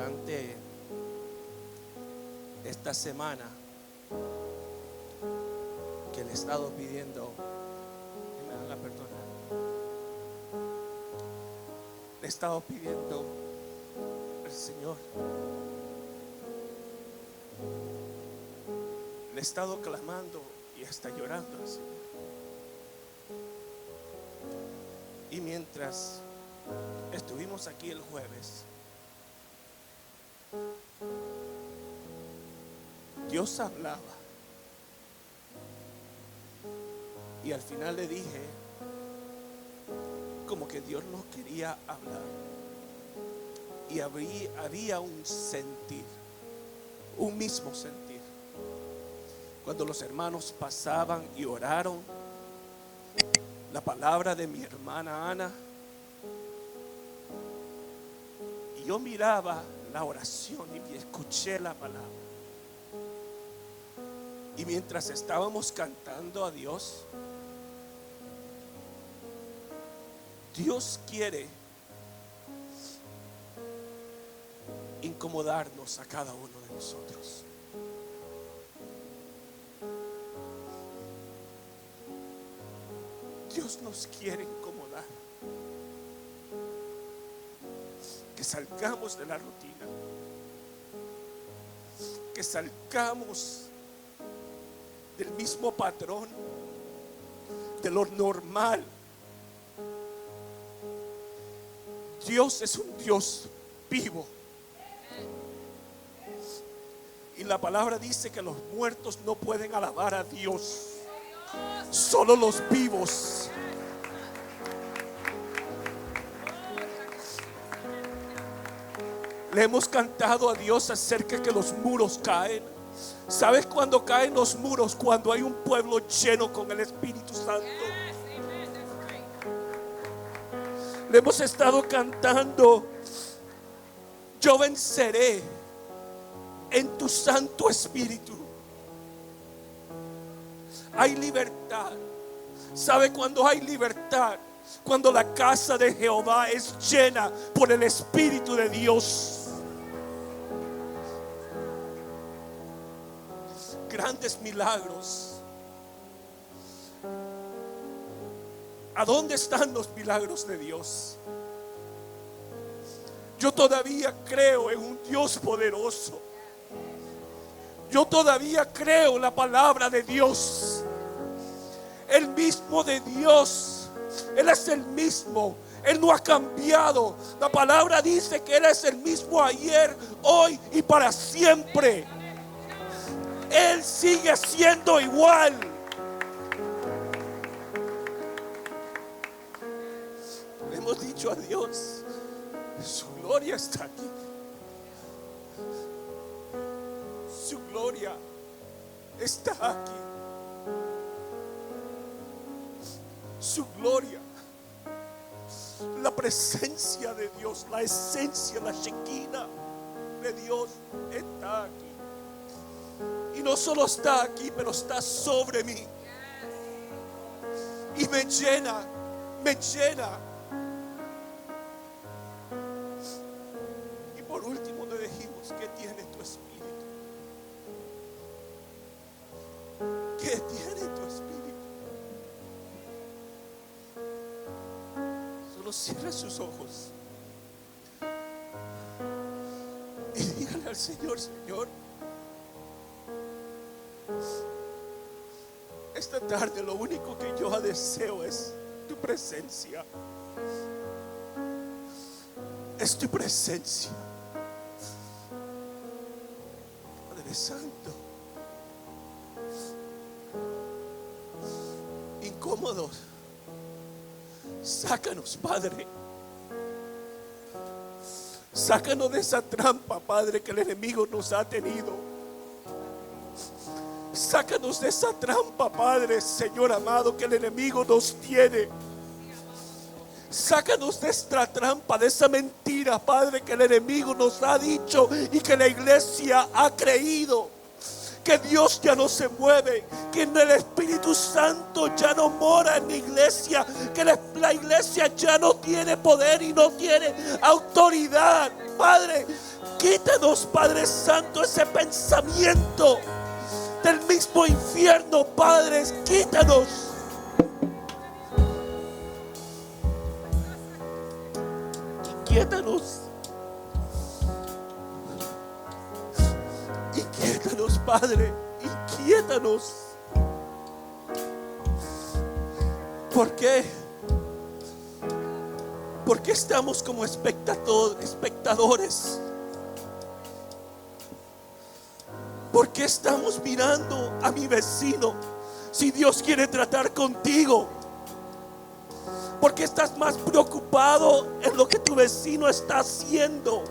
durante esta semana que le he estado pidiendo que me haga perdonar. Le he estado pidiendo al Señor. Le he estado clamando y hasta llorando al Señor. Y mientras estuvimos aquí el jueves, Dios hablaba. Y al final le dije, como que Dios nos quería hablar. Y había un sentir, un mismo sentir. Cuando los hermanos pasaban y oraron la palabra de mi hermana Ana, y yo miraba la oración y escuché la palabra. Y mientras estábamos cantando a Dios, Dios quiere incomodarnos a cada uno de nosotros. Dios nos quiere incomodar. Que salgamos de la rutina. Que salgamos del mismo patrón, de lo normal. Dios es un Dios vivo. Y la palabra dice que los muertos no pueden alabar a Dios, solo los vivos. Le hemos cantado a Dios acerca de que los muros caen. ¿Sabes cuándo caen los muros? Cuando hay un pueblo lleno con el Espíritu Santo. Le hemos estado cantando: yo venceré en tu Santo Espíritu. Hay libertad. ¿Sabe cuándo hay libertad? Cuando la casa de Jehová es llena por el Espíritu de Dios. Grandes milagros. ¿A dónde están los milagros de Dios? Yo todavía creo en un Dios poderoso. Yo todavía creo en la palabra de Dios. El mismo de Dios. Él es el mismo. Él no ha cambiado. La palabra dice que Él es el mismo ayer, hoy y para siempre. Él sigue siendo igual. Le hemos dicho a Dios, su gloria está aquí. Su gloria está aquí. Su gloria, la presencia de Dios, la esencia, la Shekinah de Dios está aquí. Y no solo está aquí, pero está sobre mí. Y me llena, me llena. Y por último le dijimos: ¿qué tiene tu espíritu? ¿Qué tiene tu espíritu? Solo cierre sus ojos y dígale al Señor: Señor, esta tarde lo único que yo deseo es tu presencia. Es tu presencia. Padre Santo, incómodos, sácanos, Padre. Sácanos de esa trampa, Padre, que el enemigo nos ha tenido. Sácanos de esa trampa, Padre, Señor amado, que el enemigo nos tiene. Sácanos de esta trampa, de esa mentira, Padre, que el enemigo nos ha dicho y que la iglesia ha creído. que Dios ya no se mueve, que el Espíritu Santo ya no mora en la iglesia, que la iglesia ya no tiene poder y no tiene autoridad. Padre, quítanos, Padre Santo, ese pensamiento del mismo infierno, Padre, quítanos. Inquiétanos. Inquiétanos, Padre, inquiétanos. ¿Por qué? Porque estamos como espectadores. ¿Por qué estamos mirando a mi vecino si Dios quiere tratar contigo? ¿Por qué estás más preocupado en lo que tu vecino está haciendo?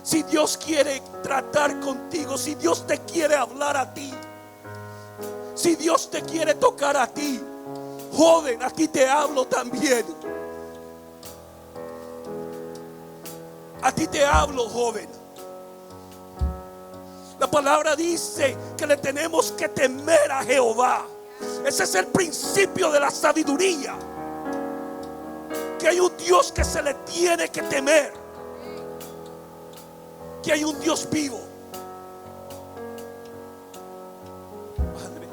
Si Dios quiere tratar contigo, si Dios te quiere hablar a ti, si Dios te quiere tocar a ti, joven, a ti te hablo también. A ti te hablo, joven. La palabra dice que le tenemos que temer a Jehová. Ese es el principio de la sabiduría. Que hay un Dios que se le tiene que temer. Que hay un Dios vivo. Padre,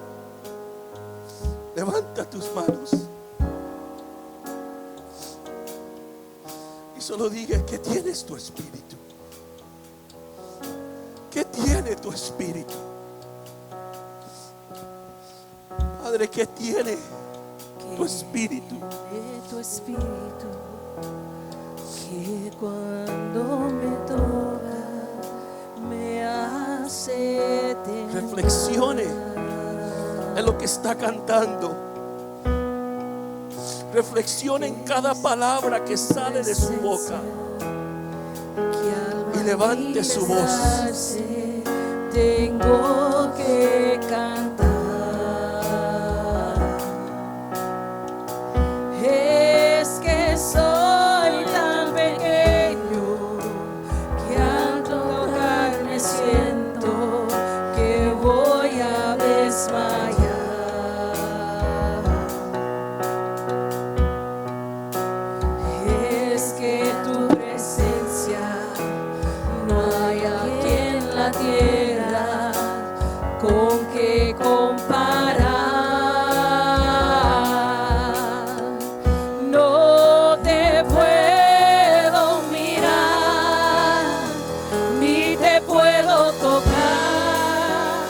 levanta tus manos y solo diga: ¿qué tienes tu espíritu? ¿Qué tiene tu espíritu? Padre, ¿qué tiene tu espíritu? Tu espíritu que cuando me toca me hace temblar. Reflexione en lo que está cantando. Reflexione en cada palabra que sale de su boca. Y levante su voz. Tengo que cantar. Es que soy tan pequeño que al tocarme siento que voy a desmayar. Es que tu presencia no hay aquí en la tierra con que comparar. No te puedo mirar, ni te puedo tocar.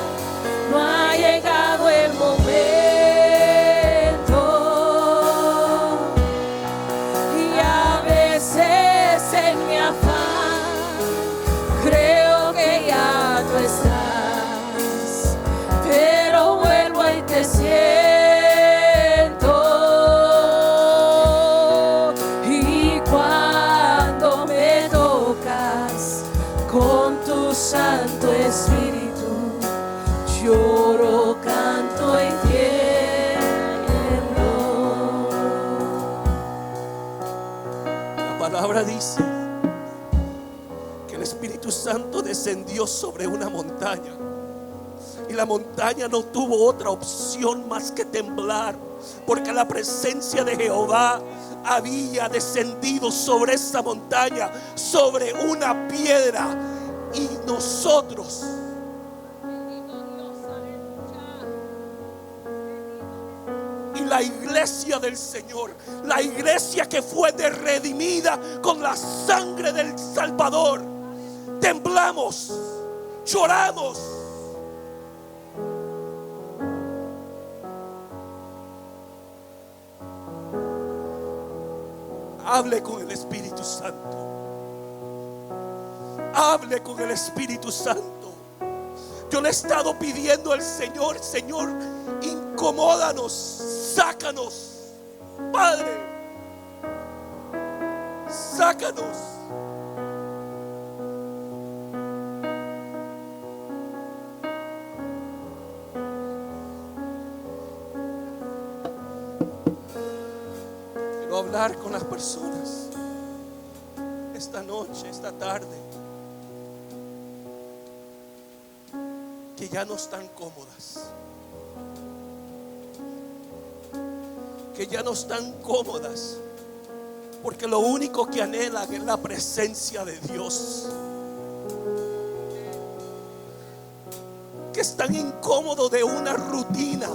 No ha llegado el momento. Y a veces en mi afán creo que ya tú estás, pero vuelvo y te siento. Y cuando me tocas con tu Santo Espíritu, lloro, canto y tiemblo. La palabra dice que el Espíritu Santo descendió sobre una montaña. Y la montaña no tuvo otra opción más que temblar, porque la presencia de Jehová había descendido sobre esa montaña, sobre una piedra. Y nosotros, y la iglesia del Señor, la iglesia que fue redimida con la sangre del Salvador, temblamos, lloramos. Hable con el Espíritu Santo. Hable con el Espíritu Santo. Yo le he estado pidiendo al Señor: Señor, incomódanos, sácanos, Padre, sácanos. Quiero hablar con las personas esta noche, esta tarde. que ya no están cómodas, que ya no están cómodas, porque lo único que anhelan es la presencia de Dios, que están incómodos de una rutina,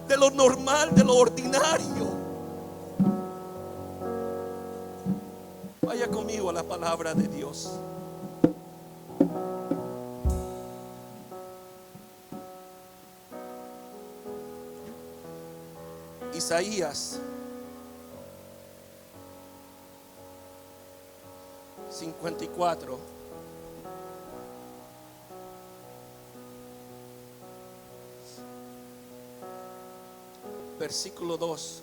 de lo normal, de lo ordinario. Vaya conmigo a la palabra de Dios. Isaías 54, versículo 2.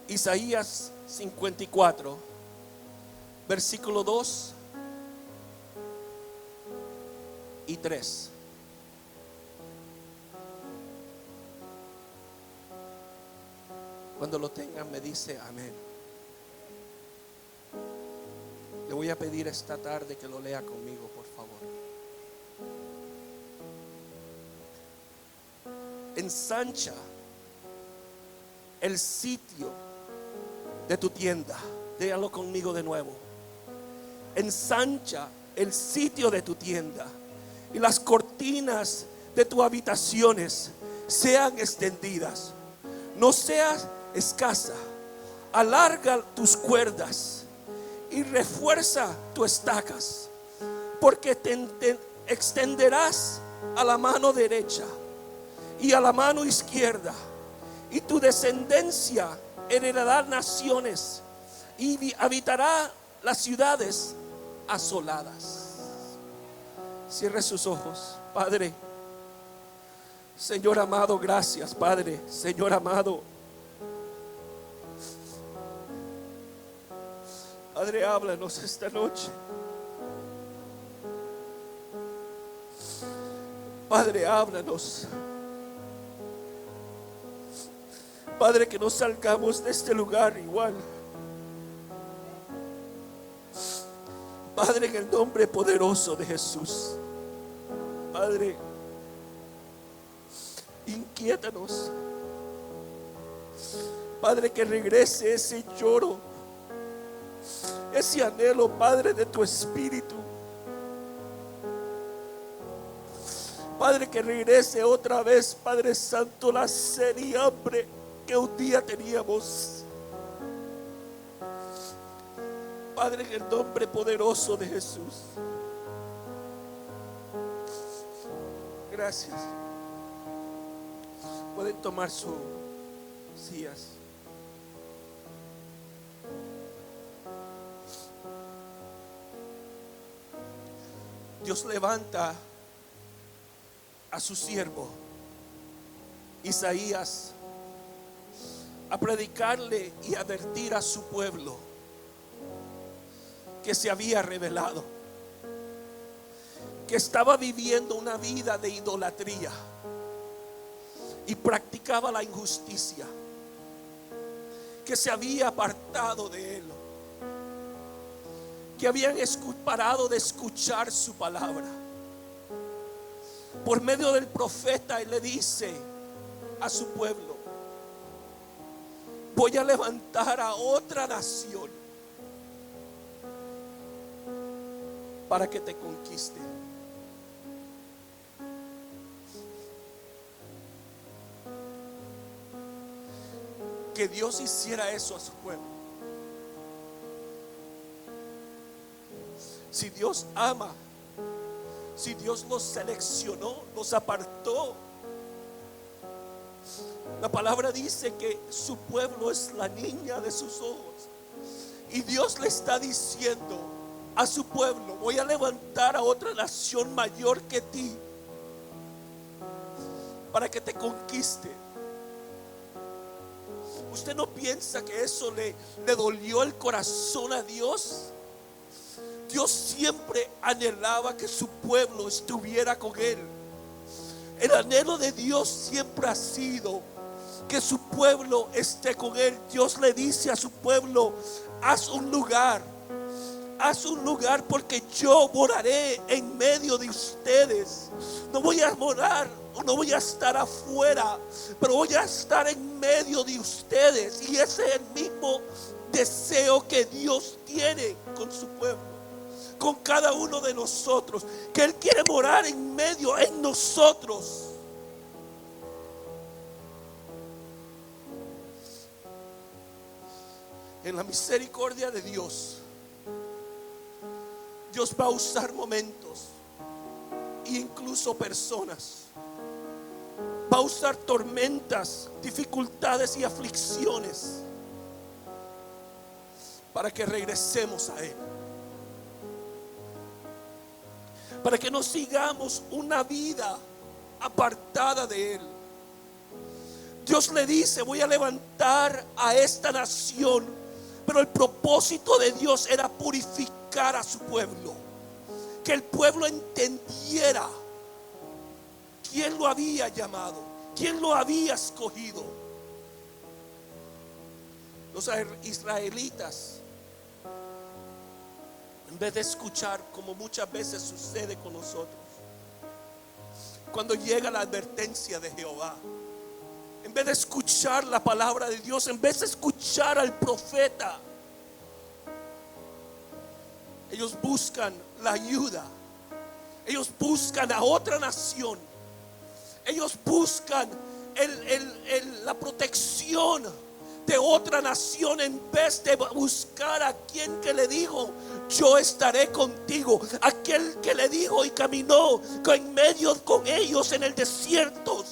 Isaías 54, versículo 2 y 3. Cuando lo tengan me dice amén. Le voy a pedir esta tarde que lo lea conmigo, por favor. Ensancha el sitio de tu tienda. Léalo conmigo de nuevo. Ensancha el sitio de tu tienda, y las cortinas de tus habitaciones sean extendidas. No seas escasa. Alarga tus cuerdas y refuerza tus estacas, porque te extenderás a la mano derecha y a la mano izquierda, y tu descendencia heredará naciones y habitará las ciudades asoladas. Cierre sus ojos. Padre, Señor amado, gracias, Padre. Señor amado, Padre, háblanos esta noche. Padre, háblanos. Padre, que no salgamos de este lugar igual. Padre, en el nombre poderoso de Jesús. Padre, inquiétanos. Padre, que regrese ese lloro, ese anhelo, Padre, de tu espíritu. Padre, que regrese otra vez, Padre Santo, la sed y hambre que un día teníamos. Padre, en el nombre poderoso de Jesús. Gracias. Pueden tomar sus sillas. Dios levanta a su siervo Isaías a predicarle y advertir a su pueblo que se había revelado, que estaba viviendo una vida de idolatría y practicaba la injusticia, que se había apartado de él, que habían parado de escuchar su palabra. Por medio del profeta, él le dice a su pueblo: voy a levantar a otra nación para que te conquiste. Que Dios hiciera eso a su pueblo. Si Dios ama, si Dios los seleccionó, los apartó, la palabra dice que su pueblo es la niña de sus ojos. Y Dios le está diciendo a su pueblo: voy a levantar a otra nación mayor que ti para que te conquiste. ¿Usted no piensa que eso le dolió el corazón a Dios? Dios siempre anhelaba que su pueblo estuviera con él. El anhelo de Dios siempre ha sido que su pueblo esté con él. Dios le dice a su pueblo: haz un lugar porque yo moraré en medio de ustedes. No voy a morar, no voy a estar afuera, pero voy a estar en medio de ustedes. Y ese es el mismo deseo que Dios tiene con su pueblo, con cada uno de nosotros, que Él quiere morar en medio, en nosotros. En la misericordia de Dios, Dios va a usar momentos e incluso personas. Va a usar tormentas, dificultades y aflicciones para que regresemos a Él, para que no sigamos una vida apartada de Él. Dios le dice: voy a levantar a esta nación, pero el propósito de Dios era purificar a su pueblo, que el pueblo entendiera quién lo había llamado, quién lo había escogido. Los israelitas, en vez de escuchar, como muchas veces sucede con nosotros, cuando llega la advertencia de Jehová, en vez de escuchar la palabra de Dios, en vez de escuchar al profeta, ellos buscan la ayuda, ellos buscan a otra nación, ellos buscan la protección de otra nación, en vez de buscar a quien que le dijo: yo estaré contigo. Aquel que le dijo y caminó en medio con ellos en el desierto.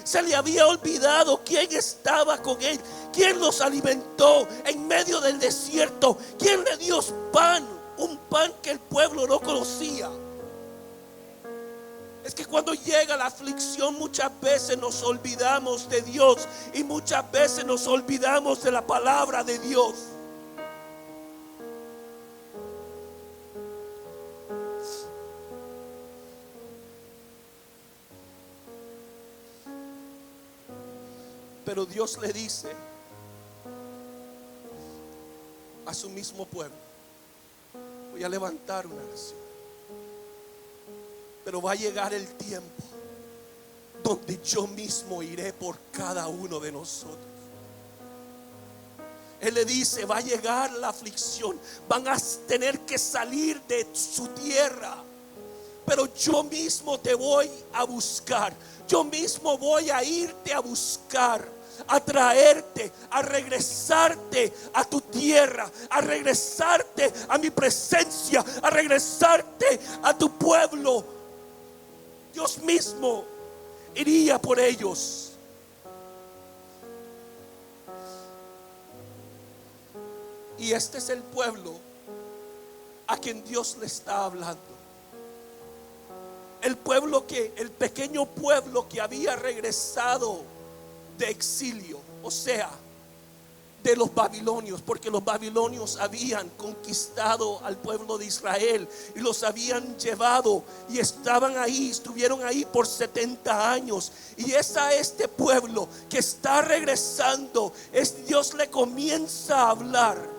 Se le había olvidado quién estaba con él, quién los alimentó en medio del desierto, quién le dio pan, un pan que el pueblo no conocía. Es que cuando llega la aflicción, muchas veces nos olvidamos de Dios y muchas veces nos olvidamos de la palabra de Dios. Pero Dios le dice a su mismo pueblo: voy a levantar una nación, pero va a llegar el tiempo donde yo mismo iré por cada uno de nosotros. Él le dice: va a llegar la aflicción, van a tener que salir de su tierra, pero yo mismo te voy a buscar. Yo mismo voy a irte a buscar, a traerte, a regresarte a tu tierra, a regresarte a mi presencia, a regresarte a tu pueblo. Dios mismo iría por ellos. Y este es el pueblo a quien Dios le está hablando. El pequeño pueblo que había regresado de exilio, o sea, de los babilonios, porque los babilonios habían conquistado al pueblo de Israel y los habían llevado y estaban ahí, estuvieron ahí por 70 años. Y es a este pueblo que está regresando, Dios le comienza a hablar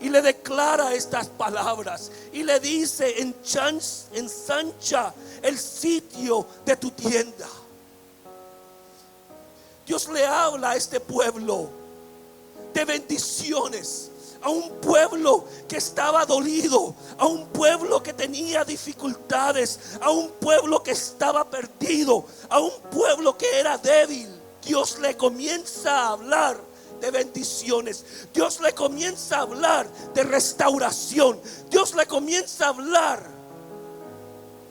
y le declara estas palabras y le dice: ensancha el sitio de tu tienda. Dios le habla a este pueblo de bendiciones, a un pueblo que estaba dolido, a un pueblo que tenía dificultades, a un pueblo que estaba perdido, a un pueblo que era débil. Dios le comienza a hablar de bendiciones. Dios le comienza a hablar de restauración. Dios le comienza a hablar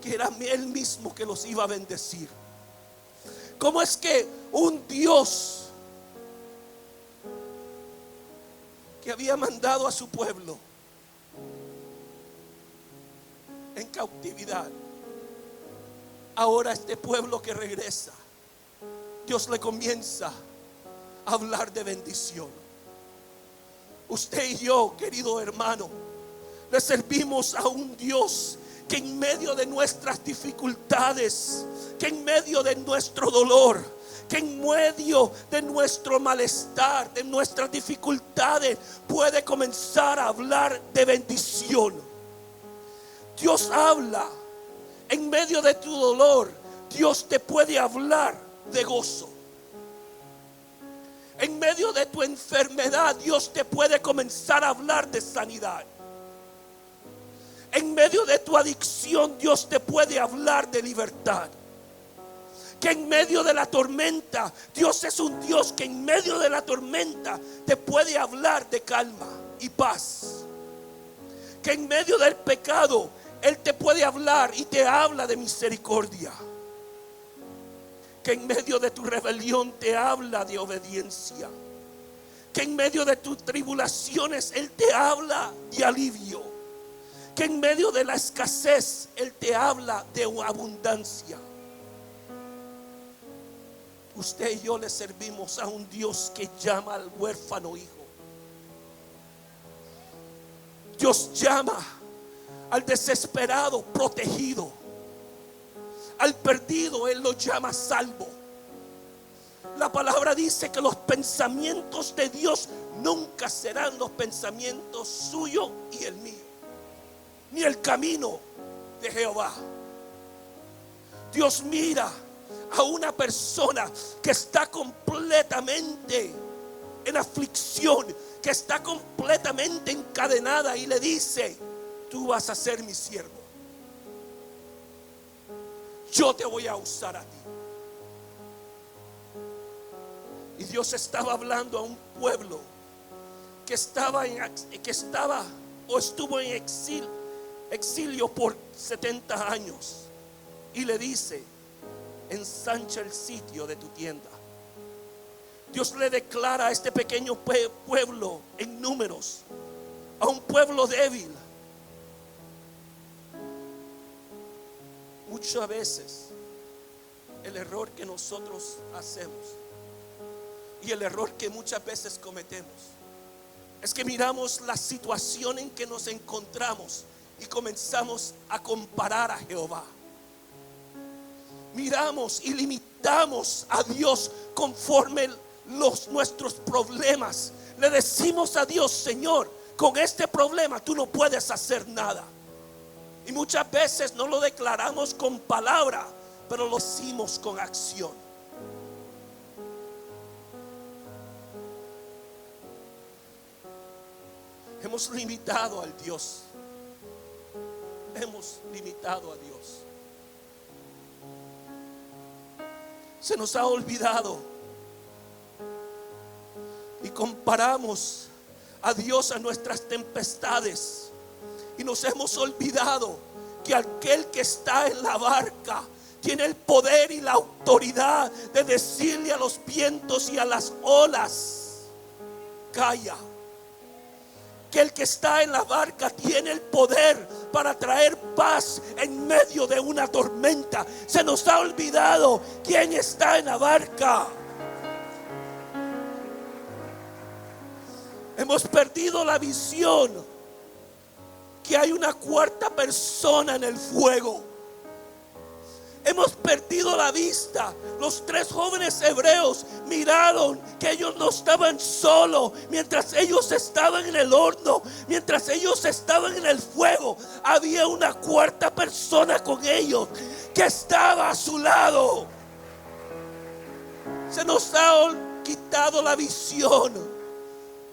que era Él mismo que los iba a bendecir. ¿Cómo es que un Dios que había mandado a su pueblo en cautividad, ahora este pueblo que regresa, Dios le comienza a hablar de bendición? Usted y yo, querido hermano, le servimos a un Dios que en medio de nuestras dificultades, que en medio de nuestro dolor, que en medio de nuestro malestar, de nuestras dificultades, puede comenzar a hablar de bendición. Dios habla en medio de tu dolor. Dios te puede hablar de gozo. En medio de tu enfermedad, Dios te puede comenzar a hablar de sanidad. En medio de tu adicción, Dios te puede hablar de libertad. Que en medio de la tormenta, Dios es un Dios que en medio de la tormenta te puede hablar de calma y paz. Que en medio del pecado, Él te puede hablar y te habla de misericordia. Que en medio de tu rebelión te habla de obediencia. Que en medio de tus tribulaciones Él te habla de alivio. Que en medio de la escasez Él te habla de abundancia. Usted y yo le servimos a un Dios que llama al huérfano hijo. Dios llama al desesperado protegido. Al perdido Él lo llama salvo. La palabra dice que los pensamientos de Dios nunca serán los pensamientos suyos y el mío, ni el camino de Jehová. Dios mira a una persona que está completamente en aflicción, que está completamente encadenada, y le dice: tú vas a ser mi siervo. Yo te voy a usar a ti. Y Dios estaba hablando a un pueblo que estuvo en exilio por 70 años. Y le dice: ensancha el sitio de tu tienda. Dios le declara a este pequeño pueblo en Números, a un pueblo débil. Muchas veces el error que nosotros hacemos y el error que muchas veces cometemos es que miramos la situación en que nos encontramos y comenzamos a comparar a Jehová. Miramos y limitamos a Dios conforme nuestros problemas. Le decimos a Dios: Señor, con este problema tú no puedes hacer nada. Y muchas veces no lo declaramos con palabra, pero lo decimos con acción. Hemos limitado al Dios. Hemos limitado a Dios. Se nos ha olvidado y comparamos a Dios a nuestras tempestades. Y nos hemos olvidado que aquel que está en la barca tiene el poder y la autoridad de decirle a los vientos y a las olas: calla. Que el que está en la barca tiene el poder para traer paz en medio de una tormenta. Se nos ha olvidado quién está en la barca. Hemos perdido la visión que hay una cuarta persona en el fuego. Hemos perdido la vista. Los 3 jóvenes hebreos miraron que ellos no estaban solos. Mientras ellos estaban en el horno, mientras ellos estaban en el fuego, había una cuarta persona con ellos que estaba a su lado. Se nos ha quitado la visión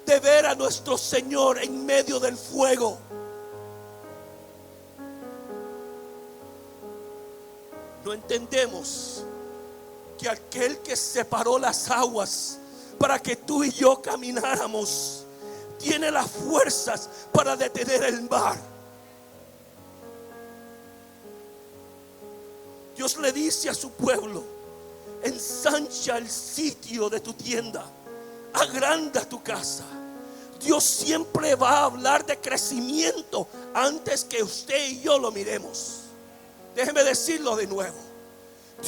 de ver a nuestro Señor en medio del fuego. No entendemos que aquel que separó las aguas para que tú y yo camináramos tiene las fuerzas para detener el mar. Dios le dice a su pueblo: ensancha el sitio de tu tienda, agranda tu casa. Dios siempre va a hablar de crecimiento antes que usted y yo lo miremos. Déjeme decirlo de nuevo.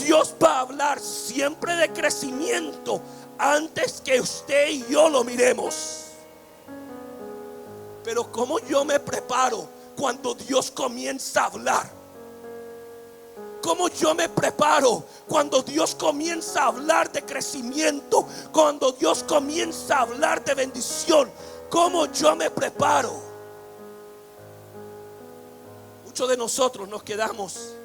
Dios va a hablar siempre de crecimiento antes que usted y yo lo miremos. Pero ¿cómo yo me preparo cuando Dios comienza a hablar? ¿Cómo yo me preparo cuando Dios comienza a hablar de crecimiento? Cuando Dios comienza a hablar de bendición, ¿cómo yo me preparo? Muchos de nosotros nos quedamos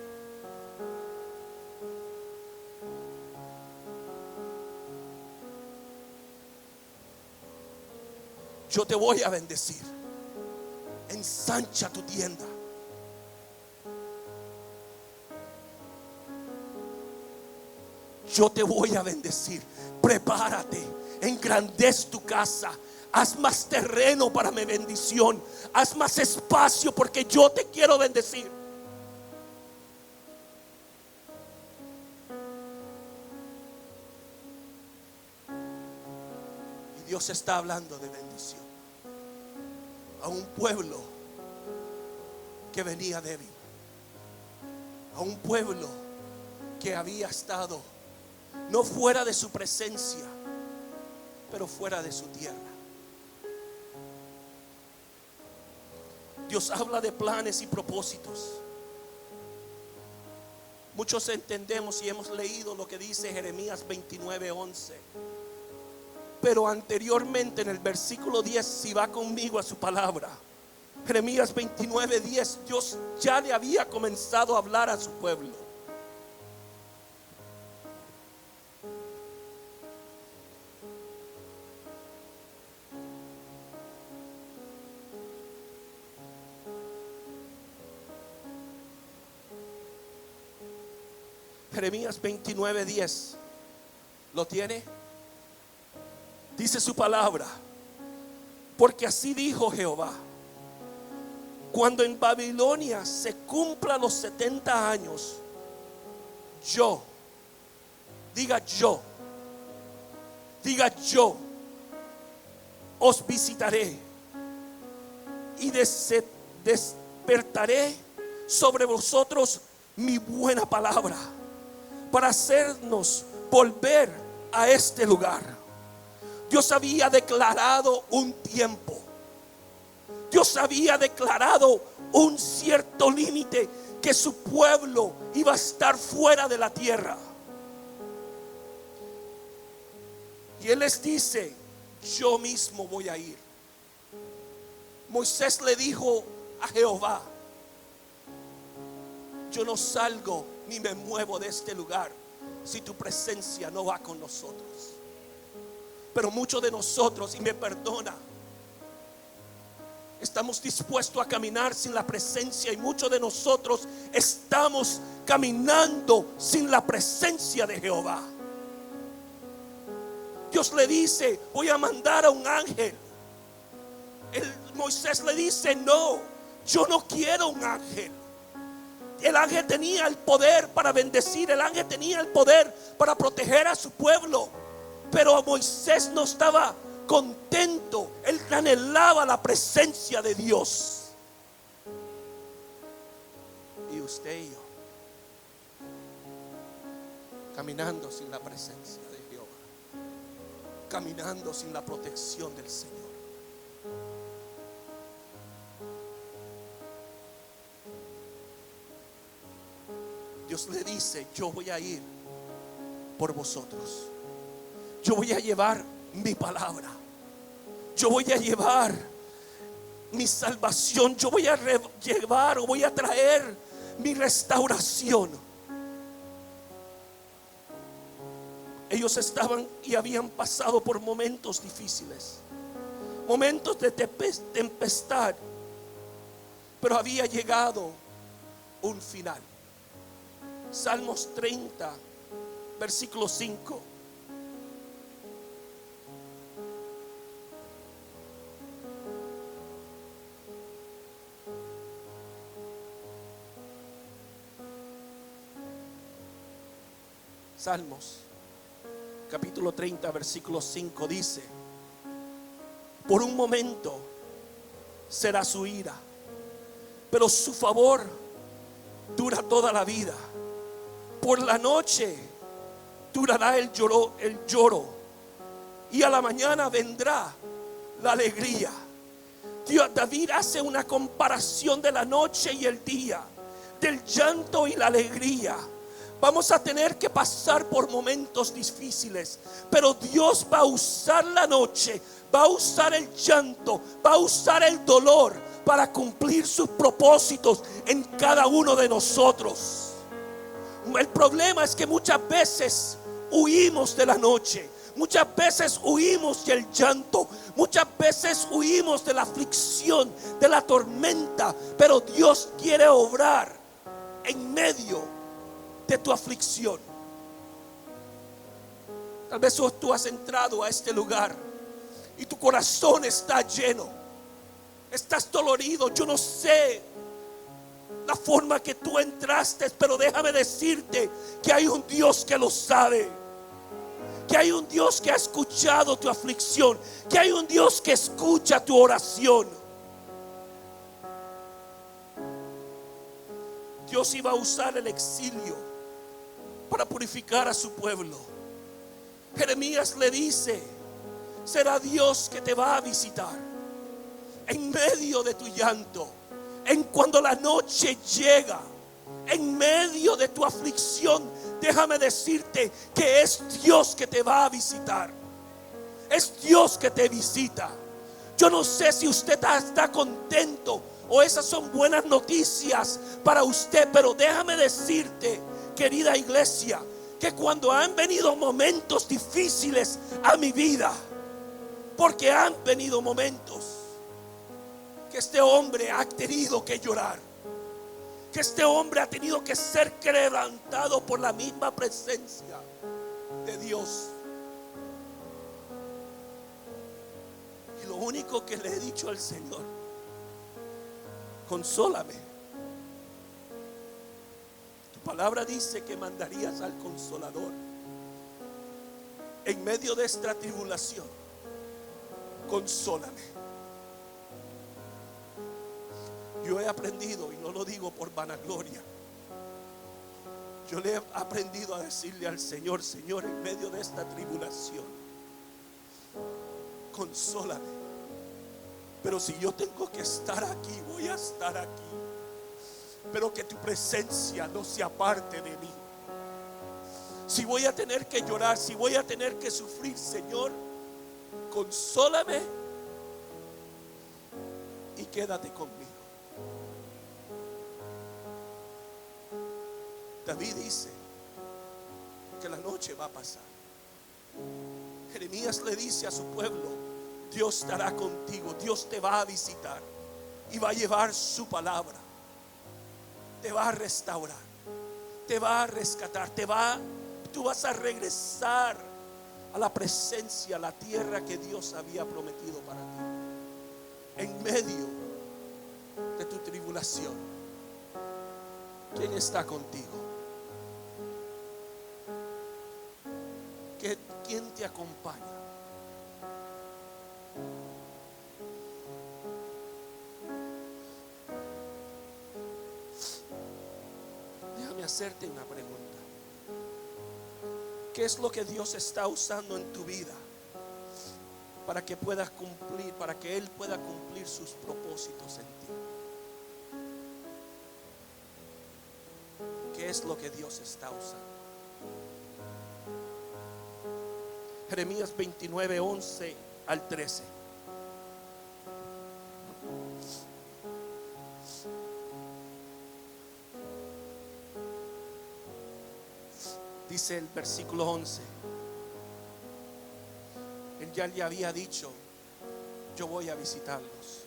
yo te voy a bendecir. Ensancha tu tienda. Yo te voy a bendecir. Prepárate. Engrandece tu casa. Haz más terreno para mi bendición. Haz más espacio porque yo te quiero bendecir. Y Dios está hablando de bendición a un pueblo que venía débil, a un pueblo que había estado no fuera de su presencia, pero fuera de su tierra. Dios habla de planes y propósitos. Muchos entendemos y hemos leído lo que dice Jeremías 29:11. Pero anteriormente en el versículo 10, si va conmigo a su palabra, Jeremías 29:10, Dios ya le había comenzado a hablar a su pueblo. Jeremías 29:10, ¿lo tiene? Dice su palabra: porque así dijo Jehová, cuando en Babilonia se cumplan los 70 años, yo, diga yo, os visitaré y despertaré sobre vosotros mi buena palabra, para hacernos volver a este lugar. Dios había declarado un tiempo. Dios había declarado un cierto límite, que su pueblo iba a estar fuera de la tierra. Y Él les dice: yo mismo voy a ir. Moisés le dijo a Jehová: yo no salgo ni me muevo de este lugar si tu presencia no va con nosotros. Pero muchos de nosotros, y me perdona, estamos dispuestos a caminar sin la presencia, y muchos de nosotros estamos caminando sin la presencia de Jehová. Dios le dice: voy a mandar a un ángel. Moisés le dice: no, yo no quiero un ángel. El ángel tenía el poder para bendecir, el ángel tenía el poder para proteger a su pueblo, pero Moisés no estaba contento. Él anhelaba la presencia de Dios. Y usted y yo, caminando sin la presencia de Jehová, caminando sin la protección del Señor. Dios le dice: yo voy a ir por vosotros. Yo voy a llevar mi palabra. Yo voy a llevar mi salvación. Yo voy a llevar o voy a traer mi restauración. Ellos estaban y habían pasado por momentos difíciles, momentos de tempestad, pero había llegado un final. Salmos 30, versículo 5. Salmos capítulo 30, versículo 5 dice: por un momento será su ira, pero su favor dura toda la vida. Por la noche durará el lloro, y a la mañana vendrá la alegría. David hace una comparación de la noche y el día. del llanto y la alegría. Vamos a tener que pasar por momentos difíciles, pero Dios va a usar la noche, va a usar el llanto, va a usar el dolor para cumplir sus propósitos en cada uno de nosotros. El problema es que muchas veces huimos de la noche, muchas veces huimos del llanto, muchas veces huimos de la aflicción, de la tormenta, pero Dios quiere obrar en medio de tu aflicción. Tal vez tú has entrado a este lugar y tu corazón está lleno, estás dolorido. Yo no sé la forma que tú entraste, pero déjame decirte que hay un Dios que lo sabe, que hay un Dios que ha escuchado tu aflicción, que hay un Dios que escucha tu oración. Dios iba a usar el exilio para purificar a su pueblo. Jeremías le dice: será Dios que te va a visitar en medio de tu llanto, en cuando la noche llega, en medio de tu aflicción. Déjame decirte que es Dios que te va a visitar, es Dios que te visita. Yo no sé si usted está contento o esas son buenas noticias para usted, pero déjame decirte, querida iglesia, que cuando han venido momentos difíciles a mi vida, porque han venido momentos que este hombre ha tenido que llorar, que este hombre ha tenido que ser quebrantado por la misma presencia de Dios. Y lo único que le he dicho al Señor: consólame. Palabra dice que mandarías al Consolador en medio de esta tribulación. Consólame. Yo he aprendido, y no lo digo por vanagloria, yo le he aprendido a decirle al Señor: Señor, en medio de esta tribulación, consólame. Pero si yo tengo que estar aquí, voy a estar aquí, pero que tu presencia no se aparte de mí. Si voy a tener que llorar, si voy a tener que sufrir, Señor, consólame y quédate conmigo. David dice que la noche va a pasar. Jeremías le dice a su pueblo: Dios estará contigo, Dios te va a visitar y va a llevar su palabra. Te va a restaurar, te va a rescatar, tú vas a regresar a la presencia, a la tierra que Dios había prometido para ti. En medio de tu tribulación, ¿quién está contigo? ¿Quién te acompaña? Hacerte una pregunta: ¿qué es lo que Dios está usando en tu vida para que puedas cumplir, para que Él pueda cumplir sus propósitos en ti? ¿Qué es lo que Dios está usando? Jeremías 29, 11 al 13. Dice el versículo 11: Él ya le había dicho: yo voy a visitarlos.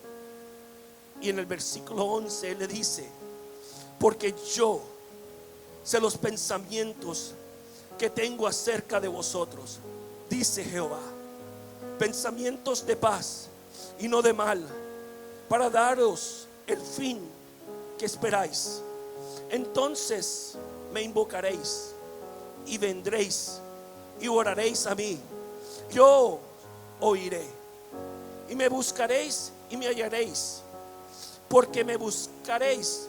Y en el versículo 11 Él le dice: porque yo sé los pensamientos que tengo acerca de vosotros, dice Jehová, pensamientos de paz y no de mal, para daros el fin que esperáis. Entonces me invocaréis y vendréis y oraréis a mí. Yo oiré y me buscaréis y me hallaréis, porque me buscaréis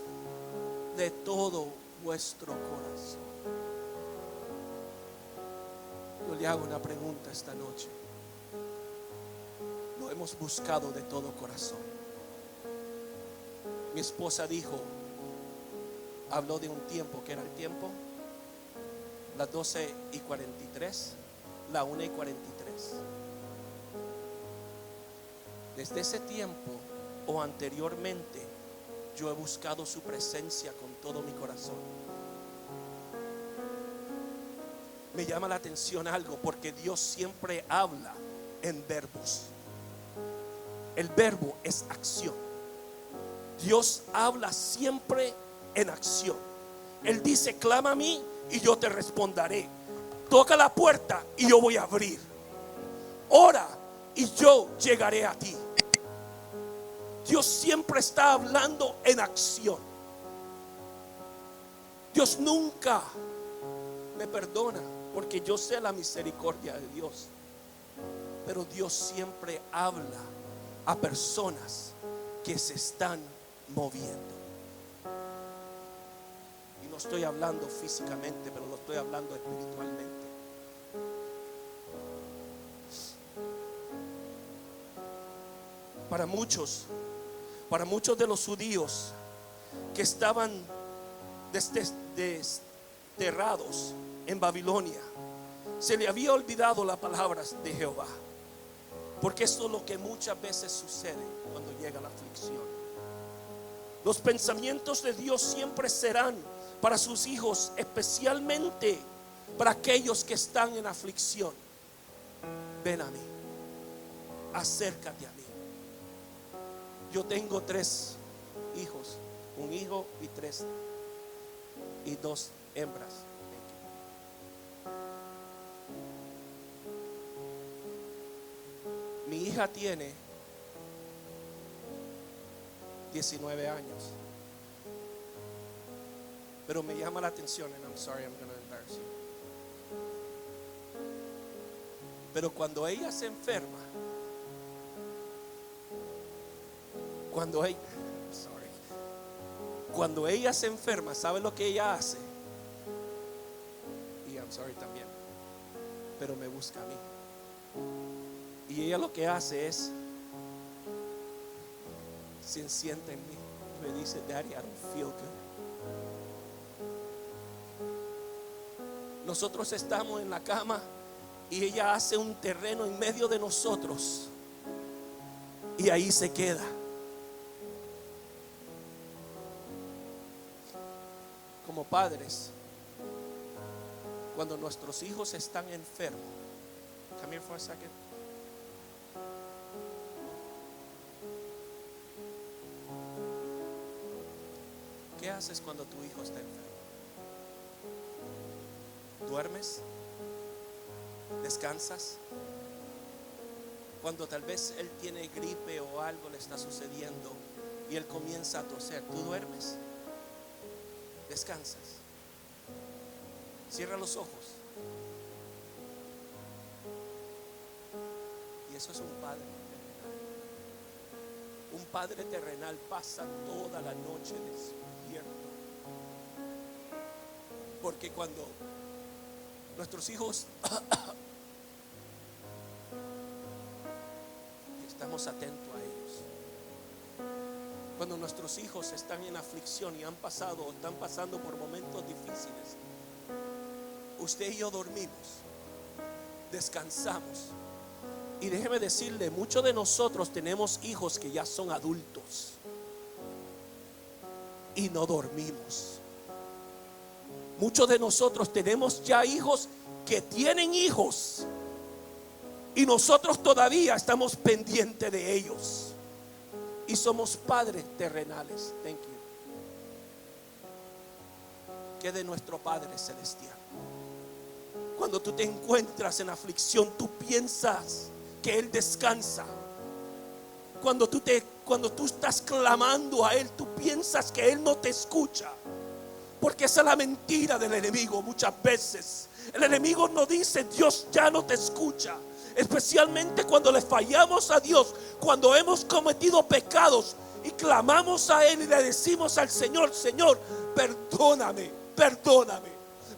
de todo vuestro corazón. Yo le hago una pregunta esta noche: lo hemos buscado de todo corazón. Mi esposa dijo: habló de un tiempo, que era el tiempo, las 12:43, la 1:43. Desde ese tiempo o anteriormente, yo he buscado su presencia con todo mi corazón. Me llama la atención algo, porque Dios siempre habla en verbos. El verbo es acción. Dios habla siempre en acción. Él dice: clama a mí y yo te responderé. Toca la puerta y yo voy a abrir. Ora y yo llegaré a ti. Dios siempre está hablando en acción. Dios nunca me perdona, porque yo sé la misericordia de Dios, pero Dios siempre habla a personas que se están moviendo. Y no estoy hablando físicamente, pero lo estoy hablando espiritualmente. Para muchos de los judíos que estaban desterrados en Babilonia, se le había olvidado las palabras de Jehová, porque esto es lo que muchas veces sucede cuando llega la aflicción. Los pensamientos de Dios siempre serán para sus hijos, especialmente para aquellos que están en aflicción. Ven a mí, acércate a mí. Yo tengo 3 hijos, un hijo y 2 hembras. Mi hija tiene 19 años, pero me llama la atención, and I'm sorry, I'm going to embarrass you. Pero cuando ella se enferma, cuando ella se enferma, ¿sabe lo que ella hace? Y I'm sorry también, pero me busca a mí. Y ella lo que hace es, se sienta en mí, me dice: Daddy, I don't feel good. Nosotros estamos en la cama y ella hace un terreno en medio de nosotros y ahí se queda. Como padres, cuando nuestros hijos están enfermos, come here for a second. ¿Qué haces cuando tu hijo está enfermo? ¿Duermes? ¿Descansas? Cuando tal vez él tiene gripe o algo le está sucediendo y él comienza a toser, ¿tú duermes? ¿Descansas? Cierra los ojos. Y eso es un padre terrenal. Un padre terrenal pasa toda la noche despierto, porque cuando nuestros hijos estamos atentos a ellos, cuando nuestros hijos están en aflicción y están pasando por momentos difíciles, usted y yo dormimos, descansamos. Y déjeme decirle, muchos de nosotros tenemos hijos que ya son adultos y no dormimos. Muchos de nosotros tenemos ya hijos que tienen hijos y nosotros todavía estamos pendientes de ellos. Y somos padres terrenales. Thank you. Que de nuestro Padre celestial. Cuando tú te encuentras en aflicción, tú piensas que Él descansa. Cuando tú estás clamando a Él, tú piensas que Él no te escucha. Porque esa es la mentira del enemigo. Muchas veces el enemigo nos dice: Dios ya no te escucha. Especialmente cuando le fallamos a Dios, cuando hemos cometido pecados y clamamos a Él y le decimos al Señor: Señor, perdóname, perdóname,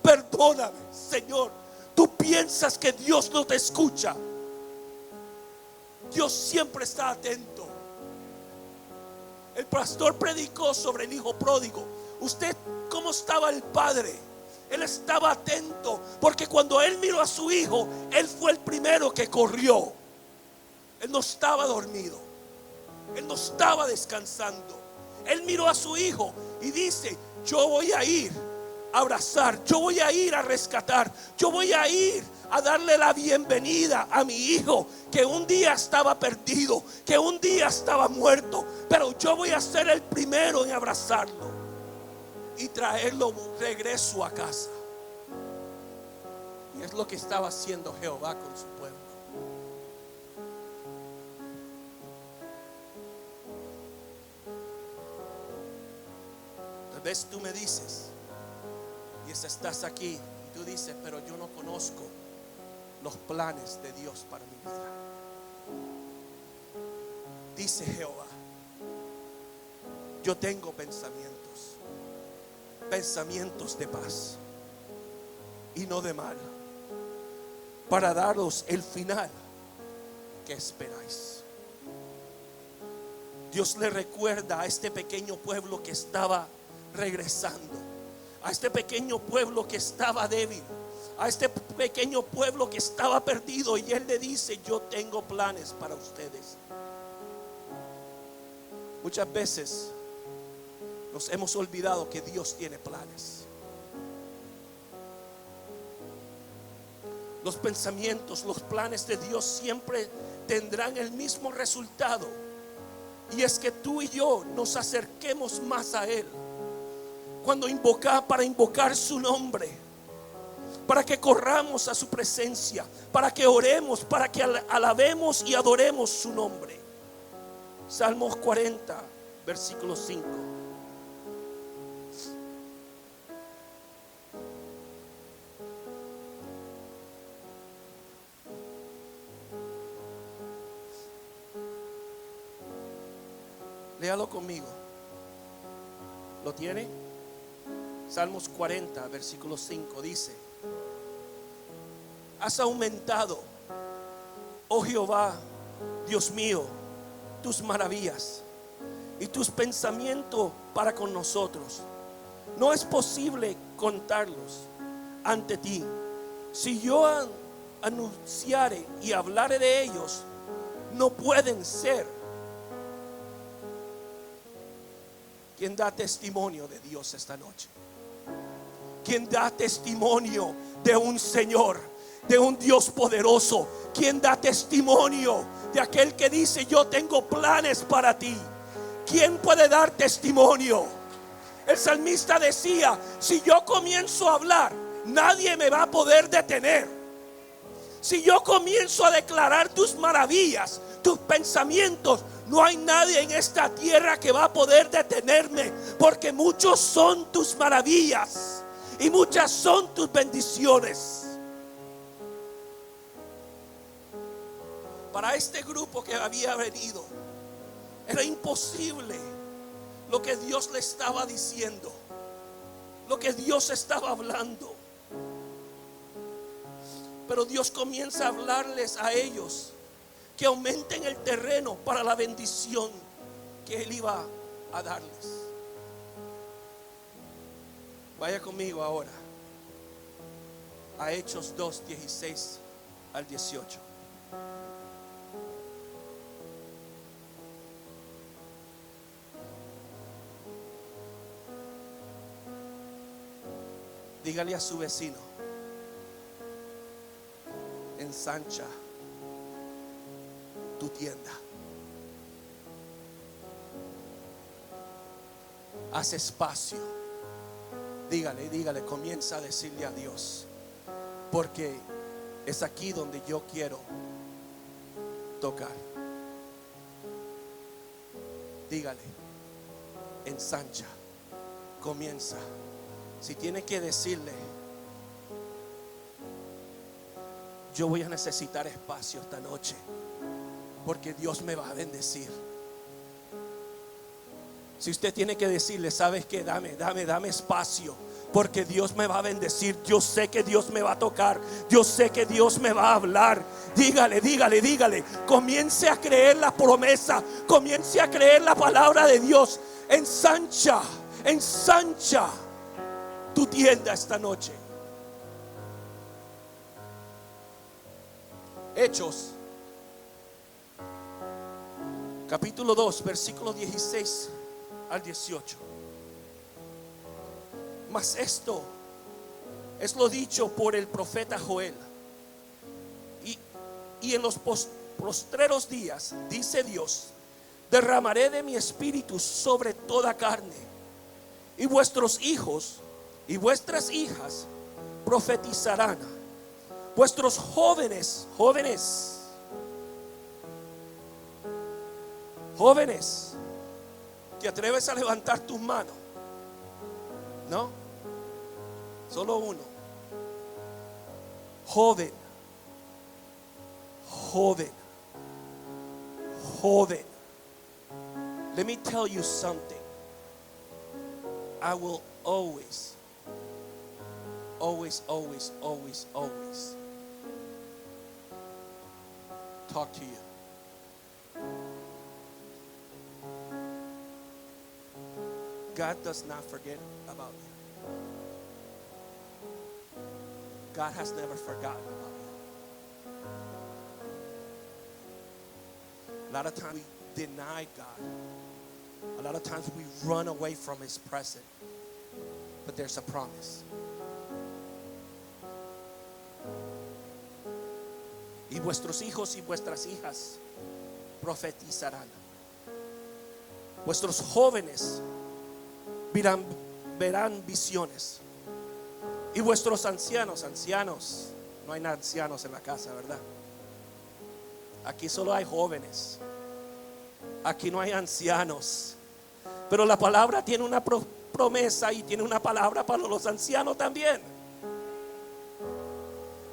perdóname. Señor, tú piensas que Dios no te escucha. Dios siempre está atento. El pastor predicó sobre el hijo pródigo. Usted, ¿cómo estaba el padre? Él estaba atento, porque cuando él miró a su hijo, él fue el primero que corrió. Él no estaba dormido, él no estaba descansando. Él miró a su hijo y dice: yo voy a ir a abrazar, yo voy a ir a rescatar, yo voy a ir a darle la bienvenida a mi hijo, que un día estaba perdido, que un día estaba muerto, pero yo voy a ser el primero en abrazarlo y traerlo regreso a casa. Y es lo que estaba haciendo Jehová con su pueblo. Tal vez tú me dices, y estás aquí, y tú dices: pero yo no conozco los planes de Dios para mi vida. Dice Jehová: yo tengo pensamientos de paz y no de mal, para daros el final que esperáis. Dios le recuerda a este pequeño pueblo que estaba regresando, a este pequeño pueblo que estaba débil, a este pequeño pueblo que estaba perdido, y Él le dice: yo tengo planes para ustedes. Muchas veces nos hemos olvidado que Dios tiene planes. Los pensamientos, los planes de Dios siempre tendrán el mismo resultado, y es que tú y yo nos acerquemos más a Él para invocar su nombre, para que corramos a su presencia, para que oremos, para que alabemos y adoremos su nombre. Salmos 40, versículo 5. Léalo conmigo. ¿Lo tiene? Salmos 40, versículo 5 dice: has aumentado, oh Jehová, Dios mío, tus maravillas y tus pensamientos para con nosotros. No es posible contarlos ante ti. Si yo anunciare y hablare de ellos, no pueden ser. ¿Quién da testimonio de Dios esta noche? ¿Quién da testimonio de un Señor, de un Dios poderoso? ¿Quién da testimonio de aquel que dice: yo tengo planes para ti? ¿Quién puede dar testimonio? El salmista decía: si yo comienzo a hablar, nadie me va a poder detener. Si yo comienzo a declarar tus maravillas, tus pensamientos, no hay nadie en esta tierra que va a poder detenerme, porque muchos son tus maravillas y muchas son tus bendiciones. Para este grupo que había venido, era imposible lo que Dios le estaba diciendo, lo que Dios estaba hablando. Pero Dios comienza a hablarles a ellos que aumenten el terreno para la bendición que Él iba a darles. Vaya conmigo ahora a Hechos 2, 16 al 18. Dígale a su vecino: ensancha tu tienda, haz espacio. Dígale, comienza a decirle a Dios: porque es aquí donde yo quiero tocar. Dígale: ensancha, comienza. Si tiene que decirle: yo voy a necesitar espacio esta noche, porque Dios me va a bendecir. Si usted tiene que decirle: sabes que dame espacio, porque Dios me va a bendecir. Yo sé que Dios me va a tocar, yo sé que Dios me va a hablar. Dígale. Comience a creer la promesa, comience a creer la palabra de Dios. Ensancha Ensancha tu tienda esta noche. Hechos capítulo 2 versículo 16 al 18. Mas esto es lo dicho por el profeta Joel. Y en los postreros días, dice Dios, derramaré de mi espíritu sobre toda carne, y vuestros hijos y vuestras hijas profetizarán. Vuestros jóvenes, ¿te atreves a levantar tus manos? No, solo uno. Joven. Let me tell you something. I will always talk to you. God does not forget about you. God has never forgotten about you. A lot of times we deny God. A lot of times we run away from His presence. But there's a promise. Y vuestros hijos y vuestras hijas profetizarán. Vuestros jóvenes verán visiones. Y vuestros ancianos, no hay ancianos en la casa, ¿verdad? Aquí solo hay jóvenes. Aquí no hay ancianos. Pero la palabra tiene una promesa y tiene una palabra para los ancianos también.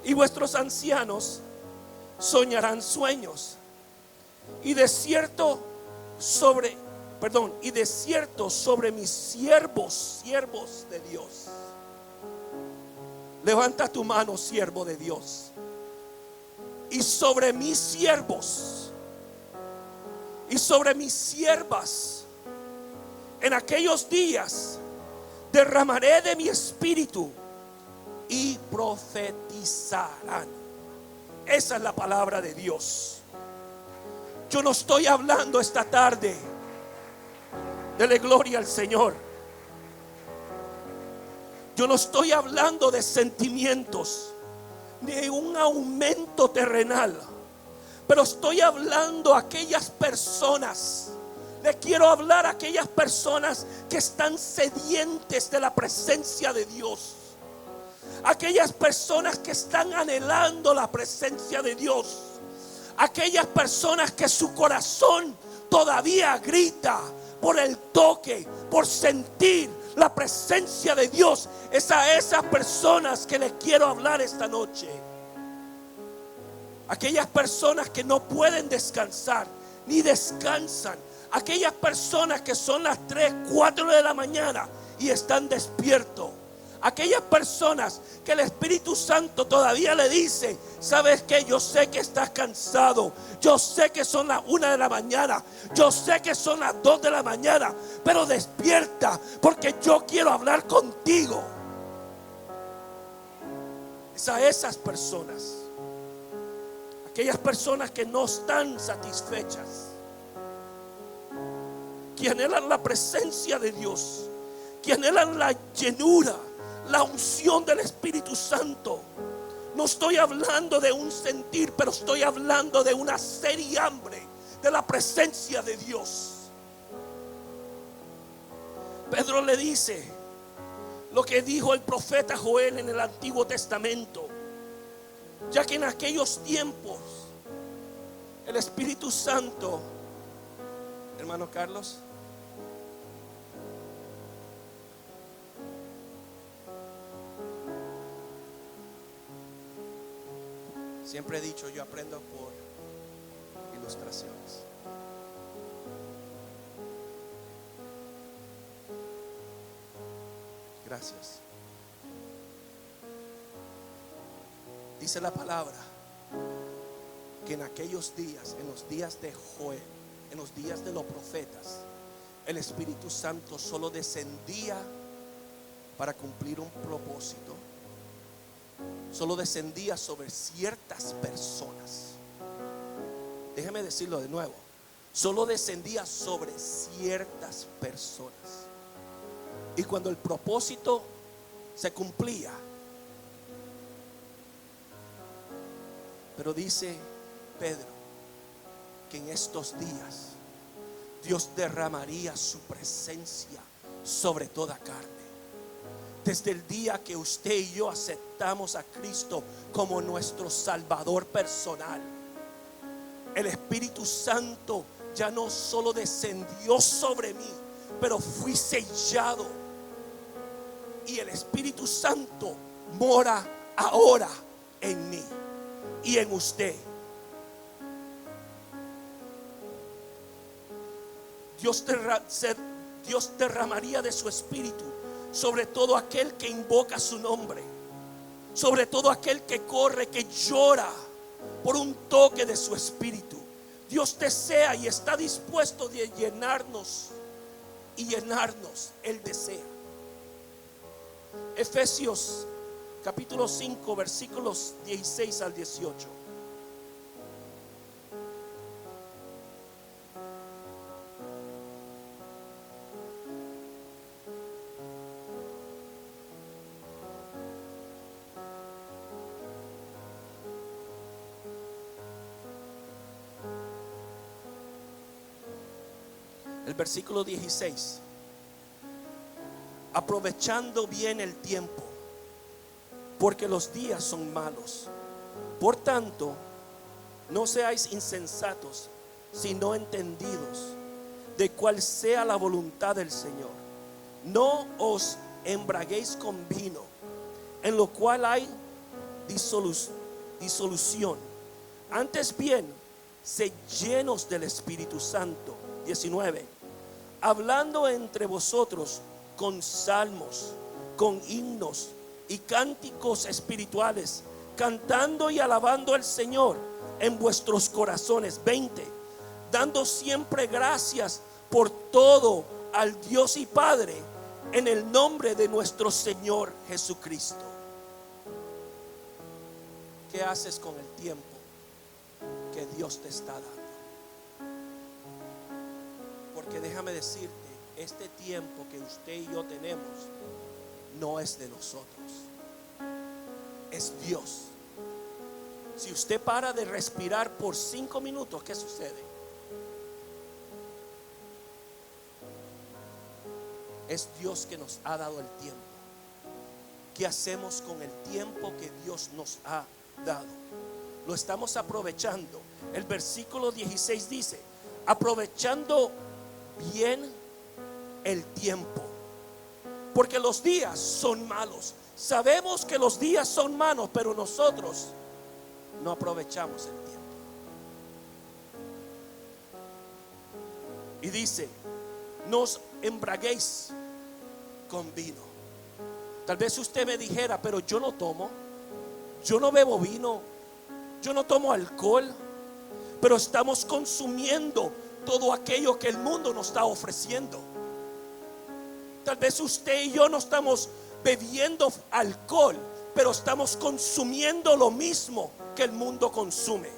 Y vuestros ancianos soñarán sueños. Y de cierto sobre mis siervos de Dios. Levanta tu mano, siervo de Dios. Y sobre mis siervos y sobre mis siervas, en aquellos días derramaré de mi espíritu y profetizarán. Esa es la palabra de Dios. Yo no estoy hablando esta tarde, dele gloria al Señor. Yo no estoy hablando de sentimientos ni de un aumento terrenal, pero estoy hablando a aquellas personas. Le quiero hablar a aquellas personas que están sedientes de la presencia de Dios. Aquellas personas que están anhelando la presencia de Dios. Aquellas personas que su corazón todavía grita por el toque, por sentir la presencia de Dios. Es a esas personas que les quiero hablar esta noche. Aquellas personas que no pueden descansar ni descansan. Aquellas personas que son las 3, 4 de la mañana y están despiertos. Aquellas personas que el Espíritu Santo todavía le dice: ¿sabes qué? Yo sé que estás cansado. Yo sé que son las 1 de la mañana. Yo sé que son las 2 de la mañana. Pero despierta, porque yo quiero hablar contigo. Es a esas personas. Aquellas personas que no están satisfechas, que anhelan la presencia de Dios, que anhelan la llenura, la unción del Espíritu Santo. No estoy hablando de un sentir, pero estoy hablando de una sed y hambre de la presencia de Dios. Pedro le dice lo que dijo el profeta Joel en el Antiguo Testamento, ya que en aquellos tiempos el Espíritu Santo, hermano Carlos, siempre he dicho, yo aprendo por ilustraciones. Gracias. Dice la palabra que en aquellos días, en los días de Joel, en los días de los profetas, el Espíritu Santo solo descendía para cumplir un propósito. Solo descendía sobre ciertas personas. Déjeme decirlo de nuevo. Solo descendía sobre ciertas personas. Y cuando el propósito se cumplía, pero dice Pedro que en estos días Dios derramaría su presencia sobre toda carne. Desde el día que usted y yo aceptamos a Cristo como nuestro Salvador personal, el Espíritu Santo ya no solo descendió sobre mí, pero fui sellado. Y el Espíritu Santo mora ahora en mí y en usted. Dios derramaría de su Espíritu sobre todo aquel que invoca su nombre, sobre todo aquel que corre, que llora por un toque de su Espíritu. Dios desea y está dispuesto de llenarnos y llenarnos. Él desea. Efesios capítulo 5 versículos 16 al 18. El versículo 16. Aprovechando bien el tiempo, porque los días son malos. Por tanto, no seáis insensatos, sino entendidos de cuál sea la voluntad del Señor. No os embraguéis con vino, en lo cual hay disolución. Antes bien, sed llenos del Espíritu Santo. 19. Hablando entre vosotros con salmos, con himnos y cánticos espirituales, cantando y alabando al Señor en vuestros corazones. 20. Dando siempre gracias por todo al Dios y Padre, en el nombre de nuestro Señor Jesucristo. ¿Qué haces con el tiempo que Dios te está dando? Porque déjame decirte, este tiempo que usted y yo tenemos no es de nosotros, es Dios. Si usted para de respirar por 5 minutos, ¿qué sucede? Es Dios que nos ha dado el tiempo. ¿Qué hacemos con el tiempo que Dios nos ha dado? Lo estamos aprovechando. El versículo 16 dice: aprovechando bien el tiempo, porque los días son malos. Sabemos que los días son malos, pero nosotros no aprovechamos el tiempo. Y dice: no os embraguéis con vino. Tal vez usted me dijera: pero yo no tomo, yo no bebo vino, yo no tomo alcohol. Pero estamos consumiendo todo aquello que el mundo nos está ofreciendo. Tal vez usted y yo no estamos bebiendo alcohol, pero estamos consumiendo lo mismo que el mundo consume.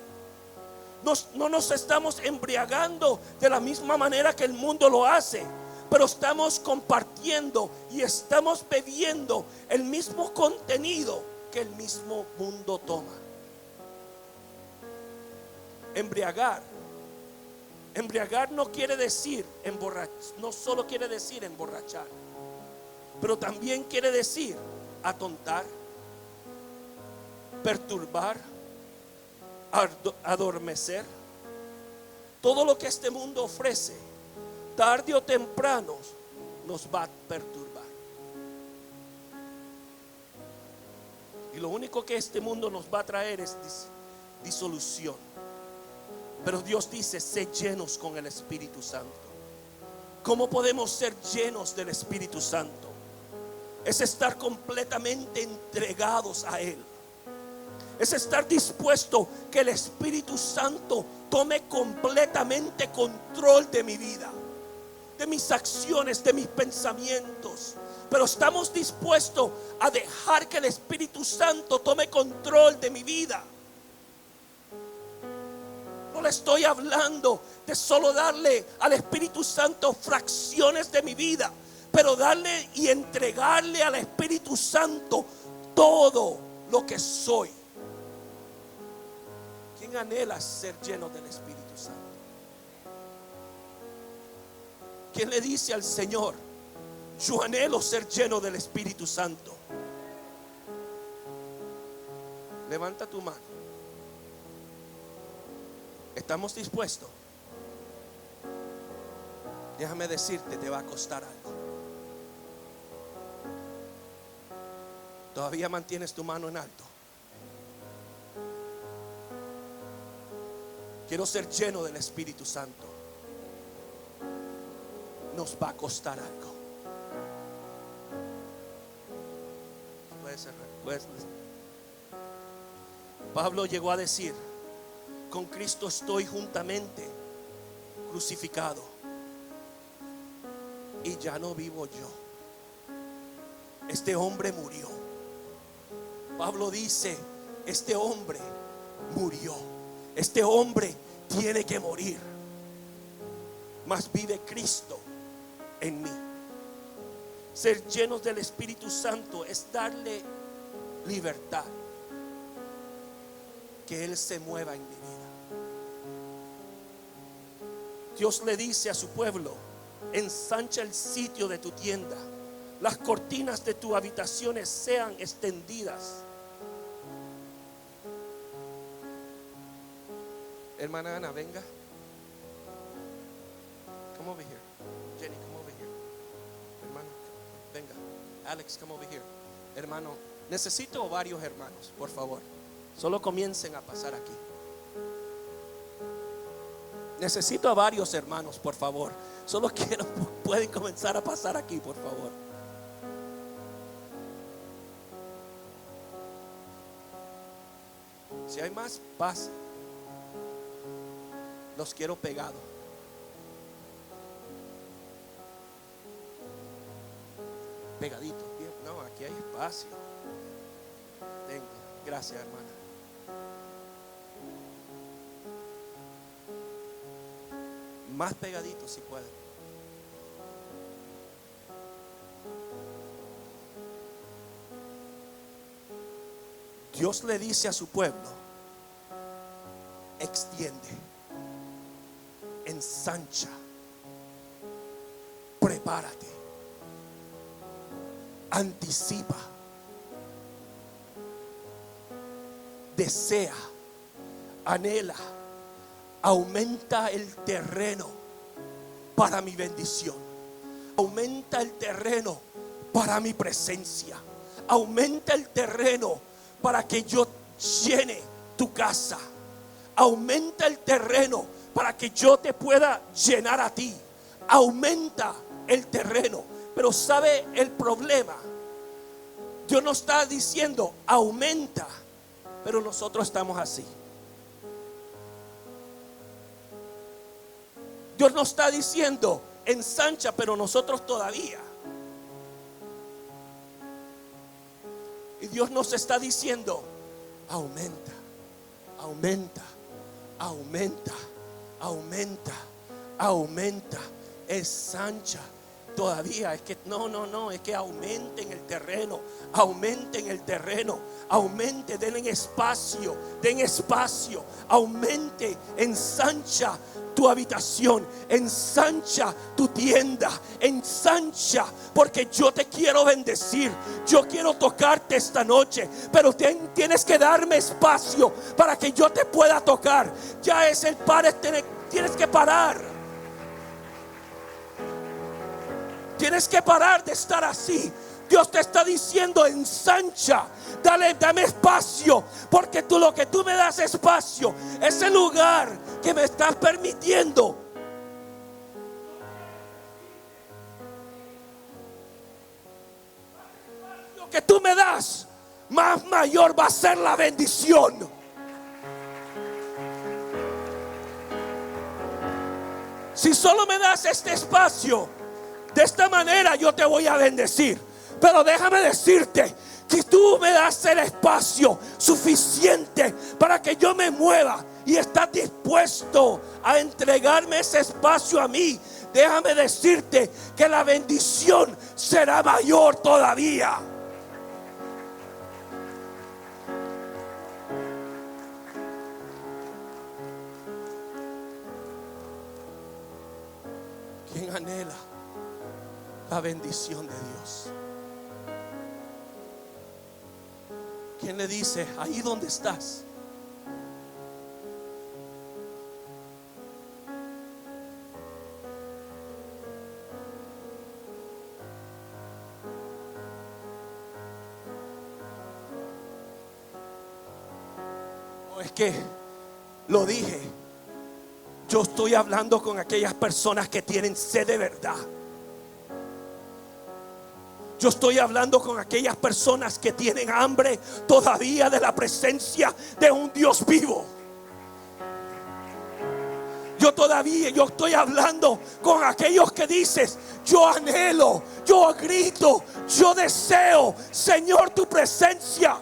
No nos estamos embriagando de la misma manera que el mundo lo hace, pero estamos compartiendo y estamos bebiendo el mismo contenido que el mismo mundo toma. Embriagar no quiere decir no solo quiere decir emborrachar, pero también quiere decir atontar, perturbar, adormecer. Todo lo que este mundo ofrece, tarde o temprano, nos va a perturbar. Y lo único que este mundo nos va a traer es disolución. Pero Dios dice: sé llenos con el Espíritu Santo. ¿Cómo podemos ser llenos del Espíritu Santo? Es estar completamente entregados a Él. Es estar dispuesto que el Espíritu Santo tome completamente control de mi vida. de mis acciones, de mis pensamientos. Pero estamos dispuestos a dejar que el Espíritu Santo tome control de mi vida. No le estoy hablando de solo darle al Espíritu Santo fracciones de mi vida, pero darle y entregarle al Espíritu Santo todo lo que soy. ¿Quién anhela ser lleno del Espíritu Santo? ¿Quién le dice al Señor: yo anhelo ser lleno del Espíritu Santo? Levanta tu mano. ¿Estamos dispuestos? Déjame decirte, te va a costar algo. ¿Todavía mantienes tu mano en alto? Quiero ser lleno del Espíritu Santo. Nos va a costar algo. Puedes cerrar, puedes. Pablo llegó a decir: con Cristo estoy juntamente crucificado, y ya no vivo yo. Este hombre murió. Pablo dice: este hombre murió. Este hombre tiene que morir. Mas vive Cristo en mí. Ser llenos del Espíritu Santo es darle libertad, que Él se mueva en mi vida. Dios le dice a su pueblo: ensancha el sitio de tu tienda, las cortinas de tus habitaciones sean extendidas. Hermana Ana, venga. Come over here. Jenny, come over here. Hermano, venga. Alex, come over here. Hermano, necesito varios hermanos, por favor. Solo comiencen a pasar aquí. Necesito a varios hermanos, por favor. Solo quiero, pueden comenzar a pasar aquí, por favor. Si hay más, paz. Los quiero pegados. Pegaditos. No, aquí hay espacio. Venga, gracias, hermana. Más pegaditos si pueden. Dios le dice a su pueblo: extiende, ensancha, prepárate, anticipa, desea, anhela, aumenta el terreno para mi bendición, aumenta el terreno para mi presencia, aumenta el terreno para que yo llene tu casa, aumenta el terreno para que yo te pueda llenar a ti, aumenta el terreno. Pero ¿sabe el problema? Dios no está diciendo aumenta, pero nosotros estamos así. Dios no está diciendo ensancha, pero nosotros todavía. Y Dios nos está diciendo aumenta, aumenta, aumenta, aumenta, aumenta, ensancha. Todavía es que no, es que aumenten el terreno, aumenten el terreno, aumente, den espacio, aumente, ensancha tu habitación, ensancha tu tienda, ensancha, porque yo te quiero bendecir, yo quiero tocarte esta noche, pero tienes que darme espacio para que yo te pueda tocar. Ya es el par, tienes que parar. Tienes que parar de estar así. Dios te está diciendo ensancha, dame espacio, porque lo que tú me das espacio, ese lugar que me estás permitiendo, lo que tú me das, más mayor va a ser la bendición. Si solo me das este espacio, de esta manera yo te voy a bendecir. Pero déjame decirte, si tú me das el espacio suficiente para que yo me mueva y estás dispuesto a entregarme ese espacio a mí, déjame decirte que la bendición será mayor todavía. ¿Quién anhela la bendición de Dios? ¿Quién le dice, ahí donde estás? O es que lo dije. Yo estoy hablando con aquellas personas que tienen sed de verdad. Yo estoy hablando con aquellas personas que tienen hambre todavía de la presencia de un Dios vivo. Yo estoy hablando con aquellos que dices, yo anhelo, yo grito, yo deseo, Señor, tu presencia.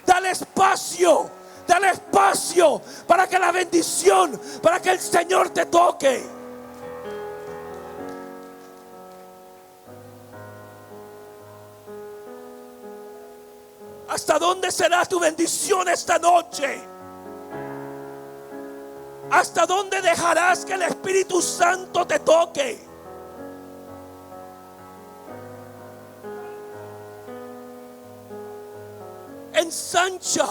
Dale espacio para que la bendición, para que el Señor te toque. ¿Hasta dónde será tu bendición esta noche? ¿Hasta dónde dejarás que el Espíritu Santo te toque? Ensancha.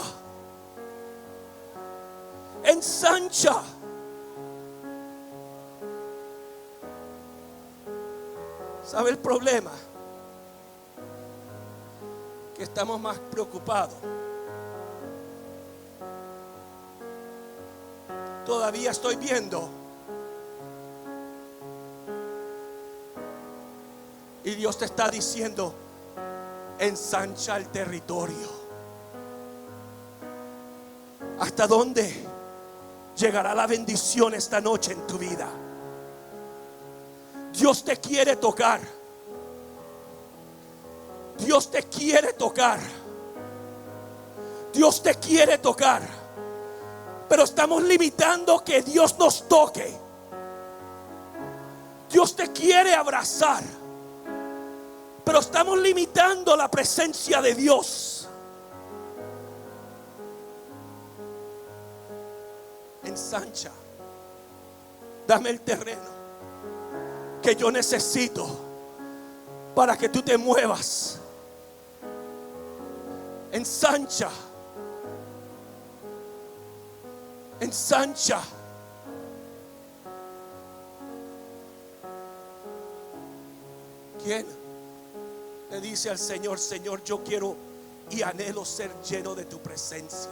¿Sabe el problema? Que estamos más preocupados. Todavía estoy viendo. Y Dios te está diciendo, ensancha el territorio. ¿Hasta dónde llegará la bendición esta noche en tu vida? Dios te quiere tocar. Dios te quiere tocar. Dios te quiere tocar. Pero estamos limitando que Dios nos toque. Dios te quiere abrazar, pero estamos limitando la presencia de Dios. Ensancha. Dame el terreno que yo necesito para que tú te muevas. Ensancha. Ensancha. ¿Quién le dice al Señor, Señor, yo quiero y anhelo ser lleno de tu presencia?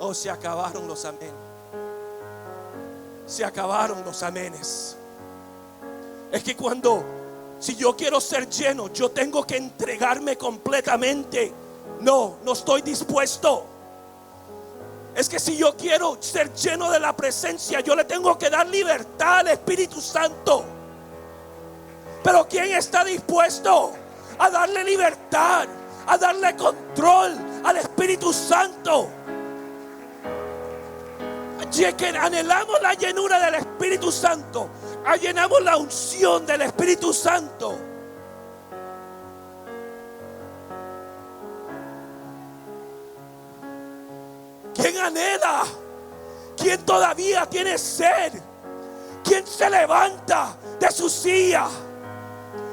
Oh, se acabaron los amén. Se acabaron los amenes. Es que si yo quiero ser lleno, yo tengo que entregarme completamente. No estoy dispuesto. Es que si yo quiero ser lleno de la presencia, yo le tengo que dar libertad al Espíritu Santo. Pero ¿quién está dispuesto a darle libertad, a darle control al Espíritu Santo? Que anhelamos la llenura del Espíritu Santo, anhelamos la unción del Espíritu Santo. ¿Quién anhela? ¿Quién todavía tiene sed? ¿Quién se levanta de su silla?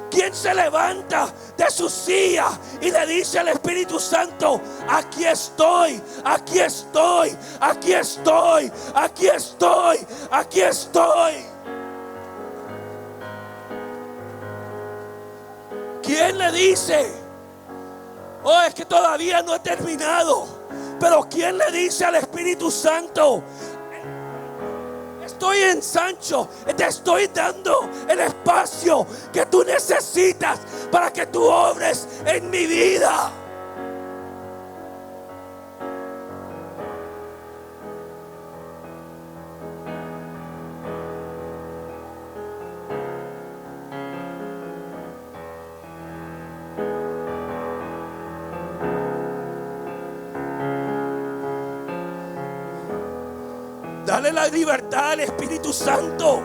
¿Quién se levanta de su silla y le dice al Espíritu Santo, aquí estoy, aquí estoy, aquí estoy, aquí estoy, aquí estoy? ¿Quién le dice, oh, es que todavía no he terminado? Pero ¿quién le dice al Espíritu Santo, estoy en ensancho, te estoy dando el espacio que tú necesitas para que tú obres en mi vida? Dale la libertad al Espíritu Santo.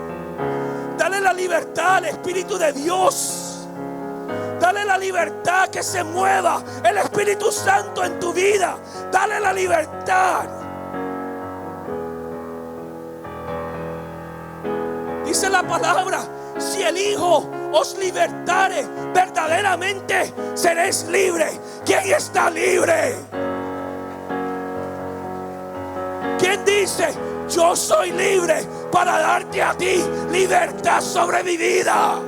Dale la libertad al Espíritu de Dios. Dale la libertad, que se mueva el Espíritu Santo en tu vida. Dale la libertad. Dice la palabra: si el Hijo os libertare, verdaderamente seréis libres. ¿Quién está libre? ¿Quién dice: yo soy libre para darte a ti libertad sobre mi vida?